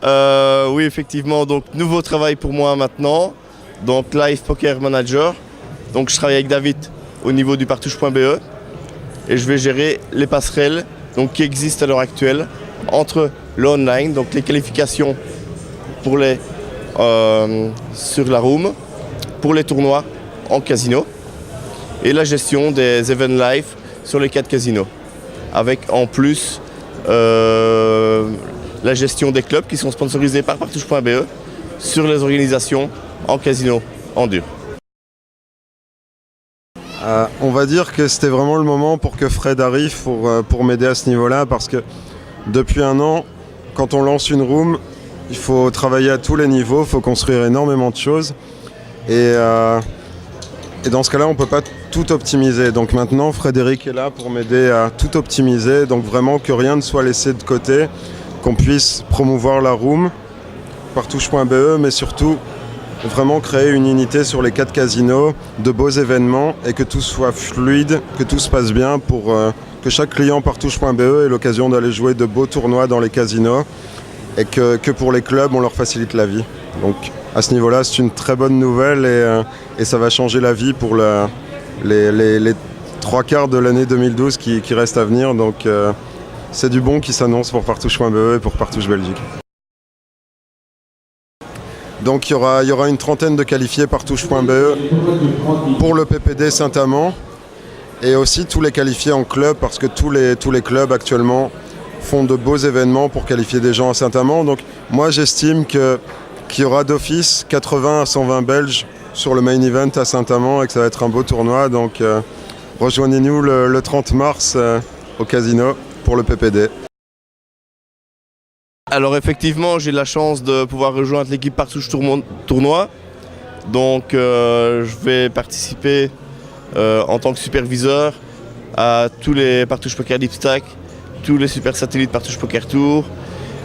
Oui, effectivement, donc nouveau travail pour moi maintenant, donc Live Poker Manager. Donc je travaille avec David au niveau du partouche.be et je vais gérer les passerelles donc, qui existent à l'heure actuelle entre le online, donc les qualifications pour les, sur la room, pour les tournois en casino et la gestion des events live sur les 4 casinos. Avec en plus la gestion des clubs qui sont sponsorisés par partouche.be sur les organisations en casino en dur. On va dire que c'était vraiment le moment pour que Fred arrive pour m'aider à ce niveau-là, parce que depuis un an, quand on lance une room, il faut travailler à tous les niveaux, il faut construire énormément de choses. Et dans ce cas-là, on ne peut pas tout optimiser. Donc maintenant, Frédéric est là pour m'aider à tout optimiser. Donc vraiment que rien ne soit laissé de côté, qu'on puisse promouvoir la room, partouche.be, mais surtout vraiment créer une unité sur les 4 casinos, de beaux événements et que tout soit fluide, que tout se passe bien pour que chaque client partouche.be ait l'occasion d'aller jouer de beaux tournois dans les casinos et que pour les clubs, on leur facilite la vie. Donc à ce niveau-là, c'est une très bonne nouvelle et ça va changer la vie pour les 3/4 de l'année 2012 qui reste à venir. Donc c'est du bon qui s'annonce pour partouche.be et pour Partouche Belgique. Donc il y aura une trentaine de qualifiés partouche.be pour le PPD Saint-Amand et aussi tous les qualifiés en club, parce que tous les clubs actuellement font de beaux événements pour qualifier des gens à Saint-Amand. Donc moi j'estime qu'il y aura d'office 80 à 120 Belges sur le main event à Saint-Amand et que ça va être un beau tournoi. Donc rejoignez-nous le 30 mars au casino pour le PPD. Alors effectivement, j'ai la chance de pouvoir rejoindre l'équipe Partouche Tournoi. Donc je vais participer en tant que superviseur à tous les Partouche Poker Deep Stack, tous les super satellites Partouche Poker Tour.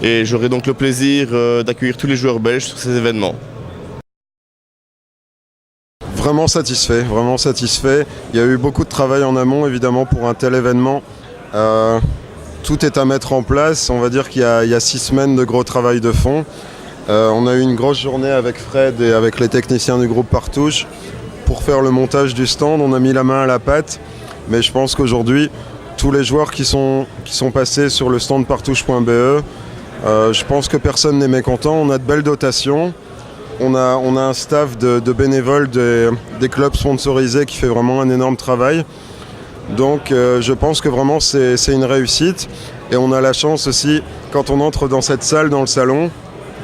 Et j'aurai donc le plaisir d'accueillir tous les joueurs belges sur ces événements. Vraiment satisfait, vraiment satisfait. Il y a eu beaucoup de travail en amont évidemment pour un tel événement. Tout est à mettre en place. On va dire qu'il y a 6 semaines de gros travail de fond. On a eu une grosse journée avec Fred et avec les techniciens du groupe Partouche pour faire le montage du stand. On a mis la main à la pâte, mais je pense qu'aujourd'hui, tous les joueurs qui sont passés sur le stand partouche.be, je pense que personne n'est mécontent. On a de belles dotations. On a un staff de bénévoles des clubs sponsorisés qui fait vraiment un énorme travail. Donc je pense que vraiment c'est une réussite. Et on a la chance aussi, quand on entre dans cette salle, dans le salon,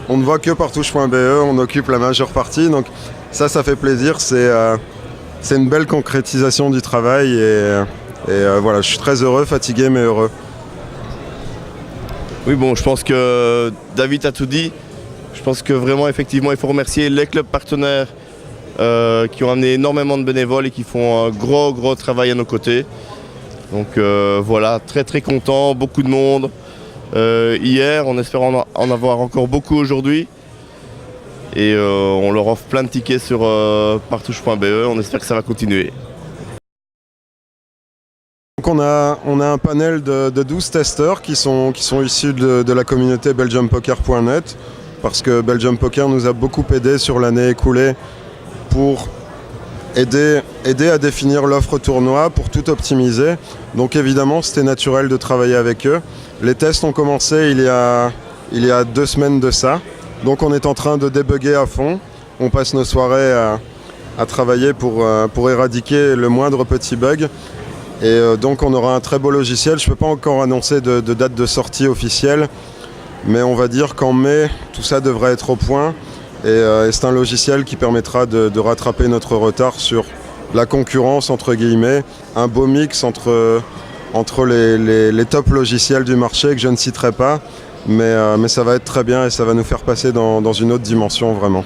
on ne voit que partouche.be, on occupe la majeure partie. Donc ça fait plaisir, c'est une belle concrétisation du travail. Et voilà, je suis très heureux, fatigué mais heureux. Oui, bon, je pense que David a tout dit. Je pense que vraiment, effectivement, il faut remercier les clubs partenaires qui ont amené énormément de bénévoles et qui font un gros travail à nos côtés. Donc voilà, très content, beaucoup de monde hier, on espère en avoir encore beaucoup aujourd'hui. Et on leur offre plein de tickets sur partouche.be, on espère que ça va continuer. Donc on a un panel de 12 testeurs qui sont issus de la communauté belgiumpoker.net, parce que Belgium Poker nous a beaucoup aidé sur l'année écoulée pour aider à définir l'offre tournoi, pour tout optimiser. Donc évidemment, c'était naturel de travailler avec eux. Les tests ont commencé il y a 2 semaines de ça. Donc on est en train de débugger à fond. On passe nos soirées à travailler pour éradiquer le moindre petit bug. Et donc on aura un très beau logiciel. Je ne peux pas encore annoncer de date de sortie officielle, mais on va dire qu'en mai, tout ça devrait être au point. Et c'est un logiciel qui permettra de rattraper notre retard sur la concurrence, entre guillemets. Un beau mix entre les top logiciels du marché que je ne citerai pas. Mais ça va être très bien et ça va nous faire passer dans une autre dimension vraiment.